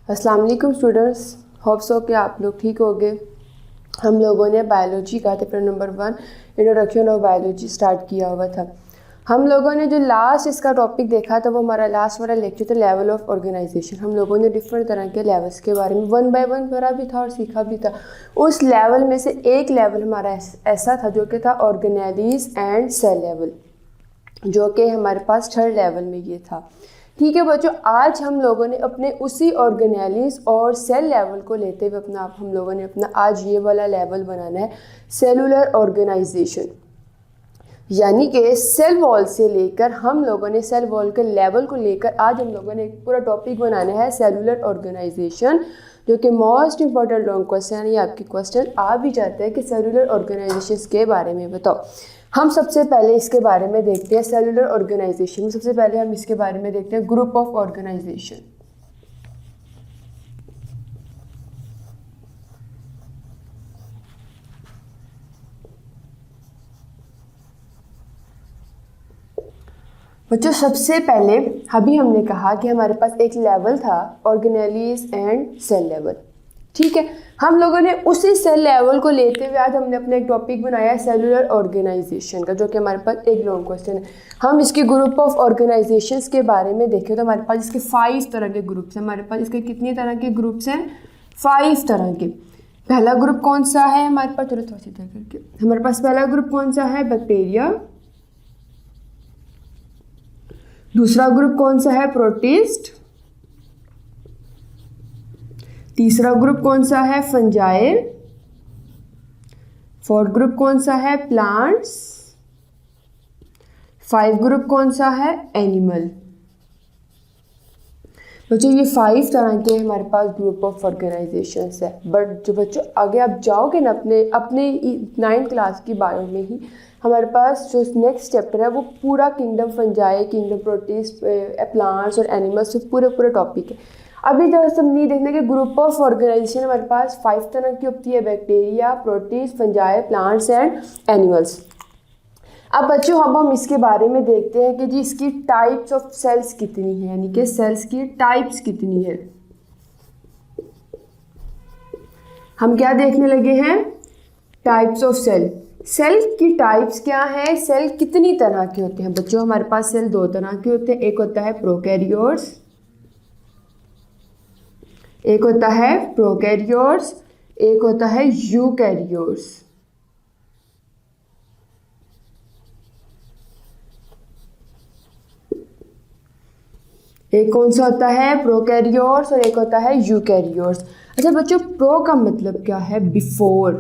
अस्सलाम वालेकुम students, hopes हो कि आप लोग ठीक होंगे। हम लोगों ने बायोलॉजी का chapter number 1 introduction of biology start किया हुआ था। हम लोगों ने जो लास्ट इसका टॉपिक देखा था वो हमारा लास्ट वाला लेक्चर था लेवल ऑफ ऑर्गेनाइजेशन। हम लोगों ने डिफरेंट तरह के लेवल्स के बारे में 1 बाय 1 पढ़ा भी था और सीखा भी था। उस लेवल में से एक लेवल हमारा ऐसा था जो कि था ऑर्गेनेलिज एंड सेल लेवल, जो कि हमारे पास थर्ड लेवल में ये था। ठीक है बच्चों, आज हम लोगों ने अपने उसी ऑर्गेनेलिज और सेल लेवल को लेते हुए हम लोगों ने अपना आज ये वाला लेवल बनाना है सेलुलर ऑर्गेनाइजेशन। यानी कि सेल वॉल से लेकर हम लोगों ने सेल वॉल के लेवल को लेकर आज हम लोगों ने एक पूरा टॉपिक बनाना है सेलुलर ऑर्गेनाइजेशन, जो कि मोस्ट इंपॉर्टेंट लॉन्ग क्वेश्चन है। आपके क्वेश्चन आ भी जाते हैं कि सेलुलर ऑर्गेनाइजेशन के बारे में बताओ। हम सबसे पहले इसके बारे में देखते हैं सेलुलर ऑर्गेनाइजेशन में। सबसे पहले हम इसके बारे में देखते हैं ग्रुप ऑफ ऑर्गेनाइजेशन। बच्चों सबसे पहले अभी हमने कहा कि हमारे पास एक लेवल था ऑर्गेनेलिज एंड सेल लेवल। ठीक है, हम लोगों ने उसी सेल लेवल को लेते हुए आज हमने अपना एक टॉपिक बनाया है सेलुलर ऑर्गेनाइजेशन का, जो कि हमारे पास एक लॉन्ग क्वेश्चन है। हम इसके ग्रुप ऑफ ऑर्गेनाइजेशंस के बारे में देखें तो हमारे पास इसके 5 तरह के ग्रुप्स हैं। हमारे पास इसके कितनी तरह के ग्रुप्स हैं? 5 तरह के। पहला ग्रुप कौन सा है हमारे पास? चलो थोड़ा सी तरह करके हमारे पास पहला ग्रुप कौन सा है? बैक्टीरिया। दूसरा ग्रुप कौन सा है? प्रोटिस्ट। तीसरा ग्रुप कौन सा है? फंजाई। फोर्थ ग्रुप कौन सा है? प्लांट्स। 5 ग्रुप कौन सा है? एनिमल। बच्चों ये 5 तरह के हमारे पास ग्रुप ऑफ ऑर्गेनाइजेशंस है। बट जो बच्चों आगे आप जाओगे ना अपने 9th क्लास की बायो में ही हमारे पास जो नेक्स्ट चैप्टर है वो पूरा kingdom fungi, kingdom protist, plants और एनिमल्स से पूरे टॉपिक है। अभी जो सब नहीं देखने के ग्रुप ऑफ ऑर्गेनाइजेशन हमारे पास 5 तरह की होती है, bacteria, protist, fungi, plants and animals. अब बच्चों हम इसके बारे में देखते हैं कि जी इसकी टाइप्स ऑफ सेल्स कितनी है, यानी कि सेल्स की टाइप्स कितनी है। हम क्या देखने लगे हैं? Types of cell. सेल की टाइप्स क्या है? सेल कितनी तरह के होते हैं बच्चों? हमारे पास सेल 2 तरह के होते हैं। एक होता है प्रोकैरियोट्स, एक होता है प्रोकैरियोट्स, एक होता है यूकैरियोट्स। एक कौन सा होता है? प्रोकैरियोट्स, और एक होता है यूकैरियोट्स। अच्छा बच्चों, प्रो का मतलब क्या है? बिफोर।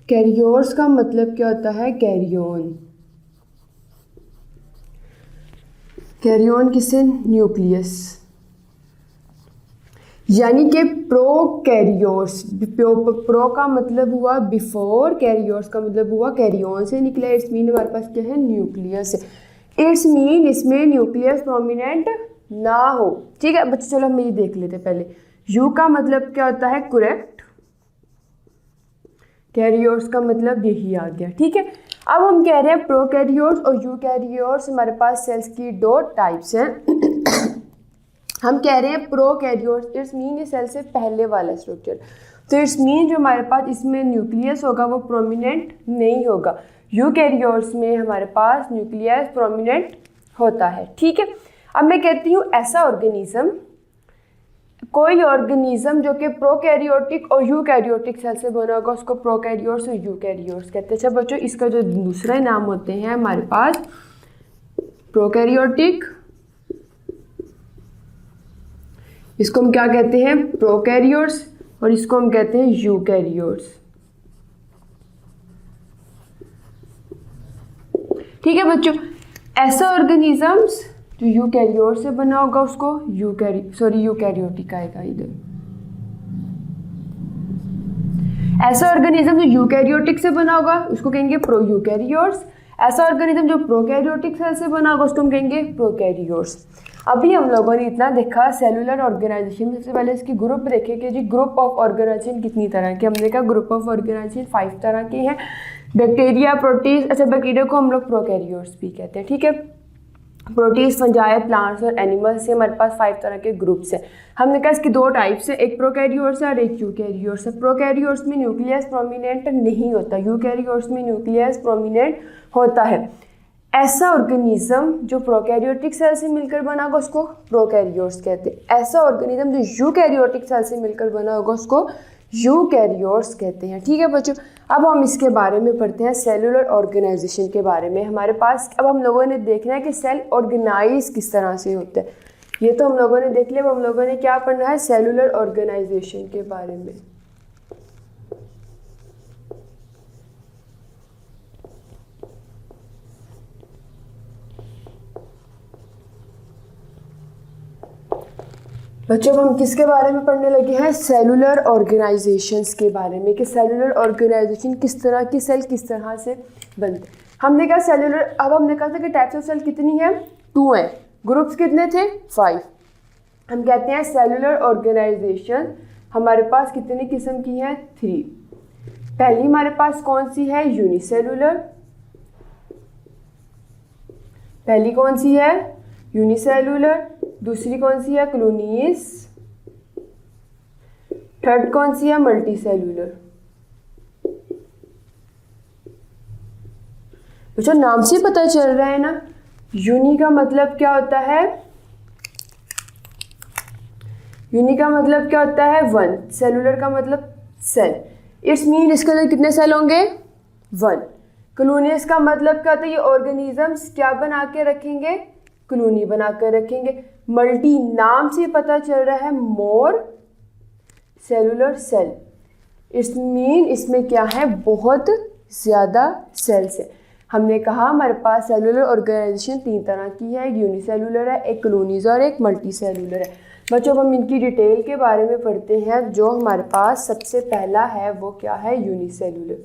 कैरियोट्स का मतलब क्या होता है? कैरियन। कैरियन किससे? न्यूक्लियस। यानी कि प्रोकैरियोट्स, प्रो का मतलब हुआ बिफोर, कैरियोट्स का मतलब हुआ कैरियन से निकला। इट्स मीन हमारे पास क्या है? न्यूक्लियस है। इट्स मीन इसमें न्यूक्लियस प्रोमिनेंट ना हो। ठीक है बच्चों, चलो हम ये देख लेते हैं पहले। यू का मतलब क्या होता है? करेक्ट। कैरियोट्स का मतलब यही आ गया। ठीक है, अब हम कह रहे हैं प्रोकैरियोट्स और यूकैरियोट्स हमारे पास सेल्स की 2 टाइप्स हैं। हम कह रहे हैं प्रोकैरियोट्स, इट्स मीन ये सेल से पहले वाला स्ट्रक्चर। तो इट्स मीन जो हमारे पास इसमें न्यूक्लियस होगा वो प्रोमिनेंट नहीं होगा। यूकैरियोट्स में हमारे पास न्यूक्लियस प्रोमिनेंट होता है। ठीक है, अब मैं कहती हूँ ऐसा ऑर्गेनिज्म, कोई ऑर्गेनिज्म जो कि प्रोकैरियोटिक और यूकैरियोटिक सेल से बना होगा उसको प्रोकैरियोट्स और यूकैरियोट्स कहते हैं। अच्छा बच्चों, इसका जो दूसरा नाम होते हैं हमारे पास प्रोकैरियोटिक, इसको हम क्या कहते हैं? प्रोकैरियोट्स, और इसको हम कहते हैं यूकैरियोट्स। ठीक है बच्चों, ऐसा ऑर्गेनिजम्स जो यूकैरियोट से बना होगा उसको यूकैरियोटिक आएगा इधर। ऐसा ऑर्गेनिज्म जो यूकैरियोटिक से बना होगा उसको कहेंगे प्रोयूकैरियोट्स। ऐसा ऑर्गेनिज्म जो प्रोकैरियोटिक सेल से बना होगा उसको हम कहेंगे प्रोकैरियोट्स। अभी हम लोगों ने इतना देखा सेलुलर ऑर्गेनाइजेशन। सबसे पहले इसकी ग्रुप देखे कि जी ग्रुप ऑफ ऑर्गेनाइजेशन कितनी तरह के। हमने कहा ग्रुप ऑफ ऑर्गेनाइजेशन 5 तरह के हैं। बैक्टीरिया, प्रोटिस्ट, अच्छा बैक्टीरिया को हम लोग प्रोकैरियोट्स भी कहते हैं। ठीक है, प्रोटीज, फंजाई, प्लांट्स और एनिमल्स से हमारे पास 5 तरह के ग्रुप्स हैं। हमने कहा इसकी 2 टाइप्स हैं, एक प्रोकैरियोट्स है और एक यूकैरियोट्स है। प्रोकैरियोट्स में न्यूक्लियस प्रोमिनेंट नहीं होता, यूकैरियोट्स में न्यूक्लियस प्रोमिनेंट होता है। ऐसा ऑर्गेनिज्म जो प्रोकैरियोटिक सेल से मिलकर बना होगा उसको प्रोकैरियोट्स कहते हैं। ऐसा ऑर्गेनिज्म जो यूकैरियोटिक सेल से मिलकर बना होगा उसको यूकैरियोट्स कहते हैं। ठीक है बच्चों, अब हम इसके बारे में पढ़ते हैं सेलुलर ऑर्गेनाइजेशन के बारे में। हमारे पास अब हम लोगों ने देखना है कि सेल ऑर्गेनाइज किस तरह से होता है। ये तो हम लोगों ने देख लिया। अब हम लोगों ने क्या पढ़ना है, सेलुलर ऑर्गेनाइजेशन के बारे में। बच्चों हम किसके बारे में पढ़ने लगे हैं, सेलुलर ऑर्गेनाइजेशंस के बारे में, कि सेलुलर ऑर्गेनाइजेशन किस तरह की सेल किस तरह से बनते। हमने कहा सेलुलर, अब हमने कहा था कि टाइप्स ऑफ सेल कितनी है, 2 हैं। ग्रुप्स कितने थे, 5। हम कहते हैं सेलुलर ऑर्गेनाइजेशन हमारे पास कितने किस्म की है, 3। पहली हमारे पास कौन सी है, यूनिसेलुलर। पहली कौन सी है, यूनिसेलुलर। दूसरी कौन सी है, कॉलोनीज। थर्ड कौन सी है, मल्टीसेलुलर। बच्चों नाम से पता चल रहा है ना, यूनि का मतलब क्या होता है, यूनि का मतलब क्या होता है, 1। सेलुलर का मतलब सेल, इट्स मीन इसके अंदर कितने सेल होंगे, 1। कॉलोनीज का मतलब क्या होता है, ये ऑर्गेनिजम्स क्या बना के रखेंगे, कॉलोनी बना कर रखेंगे। मल्टी नाम से पता चल रहा है, मोर सेलुलर सेल, इट्स मीन इसमें क्या है, बहुत ज़्यादा सेल्स है। हमने कहा हमारे पास सेलुलर ऑर्गेनाइजेशन 3 तरह की है, एक यूनिसेलुलर है, एक कॉलोनीज और एक मल्टी सेलुलर है। बच्चों हम इनकी डिटेल के बारे में पढ़ते हैं। जो हमारे पास सबसे पहला है वो क्या है, यूनिसेलुलर।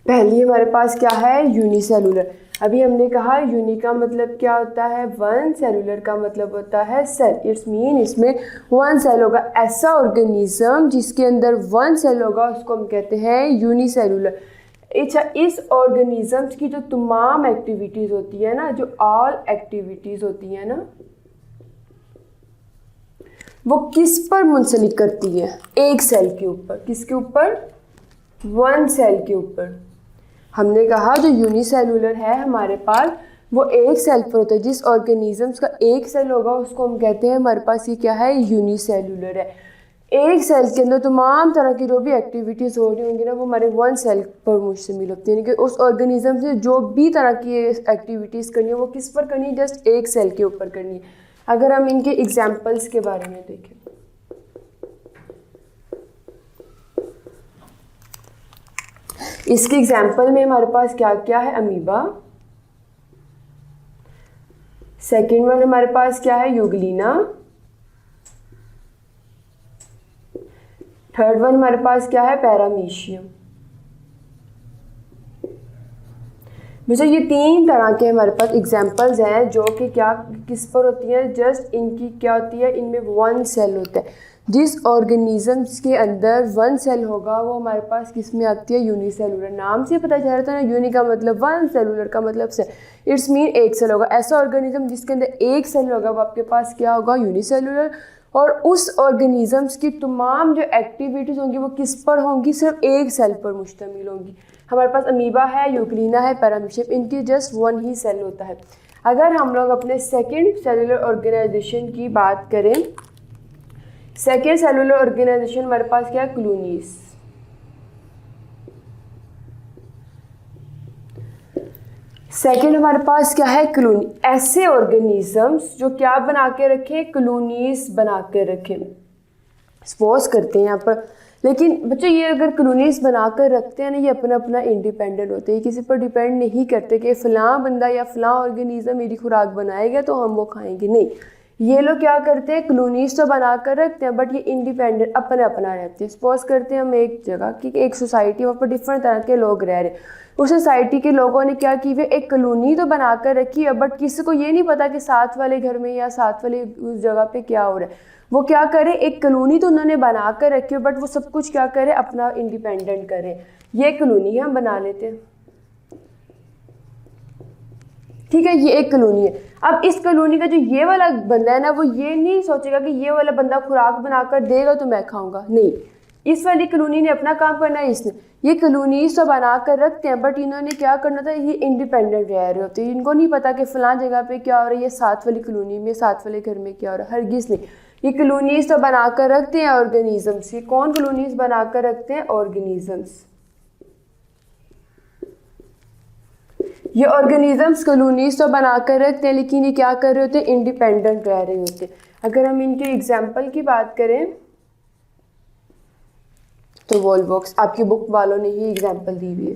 पहली हमारे पास क्या है, यूनिसेलुलर। अभी हमने कहा यूनि का मतलब क्या होता है, 1। सेलुलर का मतलब होता है सेल, इट्स मीन इसमें 1 सेल होगा। ऐसा ऑर्गेनिज्म जिसके अंदर 1 सेल होगा उसको हम कहते हैं यूनिसेलुलर। अच्छा, इस ऑर्गेनिजम्स की जो तमाम एक्टिविटीज़ होती है ना, जो ऑल एक्टिविटीज़ होती है ना, वो किस पर मुंसलिक करती है, एक सेल के ऊपर। किसके ऊपर, 1 सेल के ऊपर। हमने कहा जो यूनिसेलुलर है हमारे पास वो एक सेल पर होता है। जिस ऑर्गेनिजम्स का एक सेल होगा उसको हम कहते हैं हमारे पास ये क्या है, यूनिसेलुलर है। एक सेल के अंदर तमाम तरह की जो भी एक्टिविटीज़ हो रही होंगी ना वो हमारे 1 सेल पर मुश्तमिल होती है, यानी कि उस ऑर्गेनिज्म से जो भी तरह की एक्टिविटीज़ करनी है वो किस पर करनी है, जस्ट एक सेल के ऊपर करनी है। अगर हम इनके एग्जाम्पल्स के बारे में देखें, इसके एग्जाम्पल में हमारे पास क्या क्या है, अमीबा। सेकेंड वन हमारे पास क्या है, यूग्लिना। थर्ड वन हमारे पास क्या है, पैरामीशियम। मुझे ये 3 तरह के हमारे पास एग्जाम्पल्स हैं जो कि क्या किस पर होती हैं, जस्ट इनकी क्या होती है, इनमें 1 सेल होता है। जिस ऑर्गेनिजम्स के अंदर 1 सेल होगा वो हमारे पास किस में आती है, यूनिसेलुलर। नाम से पता चल रहा था ना, यूनि का मतलब 1, सेलुलर का मतलब सेल, इट्स मीन एक सेल होगा। ऐसा ऑर्गेनिज्म जिसके अंदर एक सेल होगा वो आपके पास क्या होगा, यूनिसेलुलर। और उस ऑर्गेनिजम्स की तमाम जो एक्टिविटीज़ होंगी वो किस पर होंगी, सिर्फ एक सेल पर मुश्तमिल होंगी। हमारे पास अमीबा है, यूग्लिना है, पैरामीशियम, इनकी जस्ट 1 ही सेल होता है। अगर हम लोग अपने सेकेंड सेलुलर ऑर्गेनाइजेशन की बात करें, सेकेंड सेलुलर ऑर्गेनाइजेशन हमारे पास क्या है, कॉलोनीज। सेकेंड हमारे पास क्या है, कॉलोनी। ऐसे ऑर्गेनिजम्स जो क्या बना के रखें, कॉलोनीज बना के रखें। सपोज करते हैं यहाँ पर, लेकिन बच्चों ये अगर कॉलोनीज बना कर रखते हैं ना, ये अपना अपना इंडिपेंडेंट होते हैं, किसी पर डिपेंड नहीं करते कि फ़लाँ बंदा या फ़लाँ ऑर्गेनिज्म मेरी खुराक बनाएगा तो हम वो खाएंगे। नहीं, ये लोग क्या करते हैं, कॉलोनीज तो बना कर रखते हैं बट ये इंडिपेंडेंट अपना अपना रहते हैं। सपोज करते हैं हम एक जगह की एक सोसाइटी, वहाँ पर डिफरेंट तरह के लोग रह रहे हैं। उस सोसाइटी के लोगों ने क्या की हुई, एक कॉलोनी तो बना कर रखी है बट किसी को ये नहीं पता कि साथ वाले घर में या साथ वाले उस जगह पे क्या हो रहा है। वो क्या करें, एक कॉलोनी तो उन्होंने बना कर रखी है बट वो सब कुछ क्या करें, अपना इंडिपेंडेंट करें। ये कॉलोनी हम बना लेते हैं, ठीक है, ये एक कॉलोनी है। अब इस कॉलोनी का जो ये वाला बंदा है ना, वो ये नहीं सोचेगा कि ये वाला बंदा खुराक बनाकर देगा तो मैं खाऊंगा, नहीं, इस वाली कॉलोनी ने अपना काम करना है। इसने ये कॉलोनीज तो बना कर रखते हैं, बट इन्होंने क्या करना था, ये इंडिपेंडेंट रह रहे होते हैं, इनको नहीं पता कि फ़लाँ जगह पे क्या हो रहा है, ये साथ वाली कॉलोनी में, साथ वाले घर में क्या हो रहा है, हरगिज़ नहीं। ये कॉलोनीज तो बना कर रखते हैं ऑर्गेनिजम्स। ये कौन कॉलोनीज बना कर रखते हैं? ऑर्गेनिजम्स। ये ऑर्गेनिजम्स कॉलोनीज तो बना कर रखते हैं, लेकिन ये क्या कर रहे होते हैं? इंडिपेंडेंट रह रहे होते हैं। अगर हम इनके एग्जाम्पल की बात करें तो वॉलवॉक्स, आपकी बुक वालों ने ही एग्जाम्पल दी हुई है।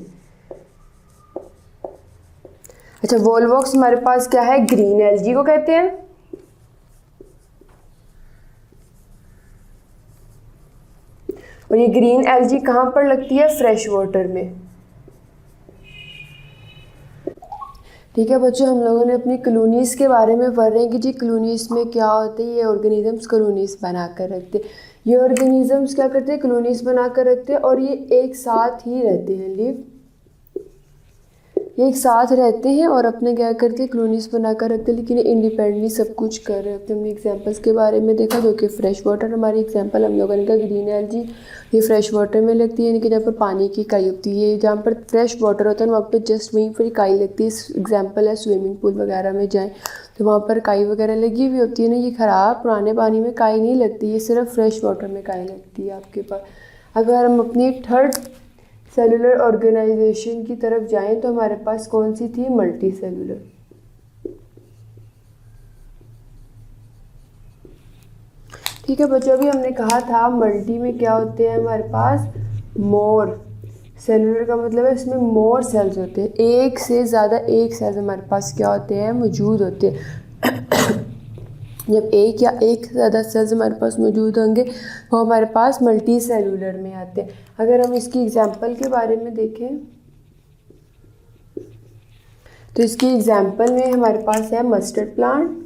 अच्छा, वॉलवॉक्स हमारे पास क्या है? ग्रीन एल्गी को कहते हैं। और ये ग्रीन एल्गी कहाँ पर लगती है? फ्रेश वाटर में। ठीक है बच्चों, हम लोगों ने अपनी कॉलोनीज़ के बारे में पढ़ रहे हैं कि जी कॉलोनीज़ में क्या होते हैं। ये ऑर्गेनिजम्स कॉलोनीज़ बना कर रखते हैं। ये ऑर्गेनिजम्स क्या करते हैं? कॉलोनीज़ बना कर रखते हैं और ये एक साथ ही रहते हैं। लीव, ये एक साथ रहते हैं और अपने क्या करते हैं? कॉलोनीज़ बना कर रखते हैं, लेकिन ये इंडिपेंडेंटली सब कुछ कर रहे होते हैं। हमने एग्जांपल्स के बारे में देखा, जो कि फ्रेश वाटर हमारी एग्जांपल हम लोगों ने कहा ग्रीन एल्गी, ये फ्रेश वाटर में लगती है, यानी कि जहाँ पर पानी की इकाई होती है, जहाँ पर फ्रेश वाटर होता है वहाँ पर जस्ट वहीं पर इकाई लगती है। एग्जाम्पल है स्विमिंग पूल वगैरह में जाएँ तो वहाँ पर काई वगैरह लगी हुई होती है ना। ये ख़राब पुराने पानी में काई नहीं लगती, ये सिर्फ फ्रेश वाटर में काई लगती है आपके पास। अगर हम अपनी थर्ड सेलुलर ऑर्गेनाइजेशन की तरफ जाएं तो हमारे पास कौन सी थी? Multi cellular. ठीक है बच्चों, अभी हमने कहा था मल्टी में क्या होते हैं हमारे पास? मोर। सेलुलर का मतलब है इसमें मोर सेल्स होते हैं, एक से ज़्यादा एक सेल्स हमारे पास क्या होते हैं? मौजूद होते हैं। जब एक या एक से ज़्यादा सेल्स हमारे पास मौजूद होंगे वो हमारे पास मल्टी सेलुलर में आते हैं। अगर हम इसकी एग्जांपल के बारे में देखें तो इसकी एग्जांपल में हमारे पास है मस्टर्ड प्लांट,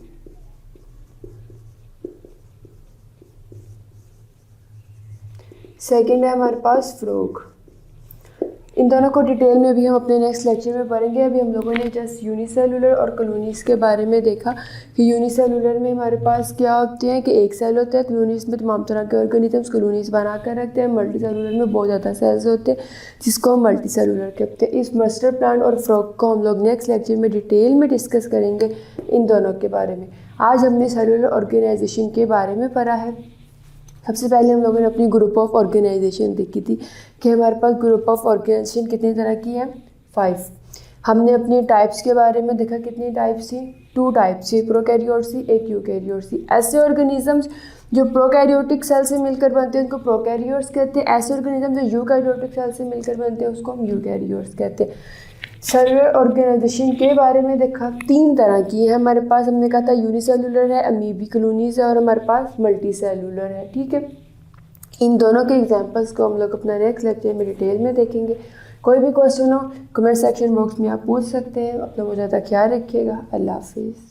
सेकंड है हमारे पास फ्रॉग। इन दोनों को डिटेल में भी हम अपने नेक्स्ट लेक्चर में पढ़ेंगे। अभी हम लोगों ने जस्ट यूनिसेलुलर और कॉलोनीज़ के बारे में देखा कि यूनिसेलुलर में हमारे पास क्या होते हैं कि एक सेल होता है। कॉलोनीज़ में तमाम तरह के ऑर्गेनिजम्स कॉलोनीज़ बना कर रखते हैं। मल्टी सेलुलर में बहुत ज़्यादा सेल्स होते हैं जिसको हम मल्टी सेलुलर कहते हैं। इस मस्टर्ड प्लांट और फ्रॉग को हम लोग नेक्स्ट लेक्चर में डिटेल में डिस्कस करेंगे इन दोनों के बारे में। आज हमने सेलुलर ऑर्गेनाइजेशन के बारे में पढ़ा है। सबसे पहले हम लोगों ने अपनी ग्रुप ऑफ ऑर्गेनाइजेशन देखी थी कि हमारे पास ग्रुप ऑफ ऑर्गेनाइजेशन कितनी तरह की है? 5। हमने अपनी टाइप्स के बारे में देखा, कितनी टाइप्स थी? 2 टाइप्स थी, प्रोकैरियोट्स थी, एक यूकैरियोट्स थी। ऐसे ऑर्गेनिजम्स जो प्रोकैरियोटिक सेल से मिलकर बनते हैं उनको प्रोकैरियोट्स कहते हैं। ऐसे ऑर्गेनिज्म जो यूकैरियोटिक सेल से मिलकर बनते हैं उसको हम यूकैरियोट्स कहते हैं। सेलुलर ऑर्गेनाइजेशन के बारे में देखा, 3 तरह की है हमारे पास। हमने कहा था यूनिसेलुलर है, अमीबी कॉलोनीज है, और हमारे पास मल्टी सेलुलर है। ठीक है, इन दोनों के एग्जांपल्स को हम लोग अपना नेक्स्ट लेक्चर में डिटेल में देखेंगे। कोई भी क्वेश्चन हो कमेंट सेक्शन बॉक्स में आप पूछ सकते हैं। अपना बहुत ज़्यादा ख्याल रखिएगा। अल्लाह हाफिज़।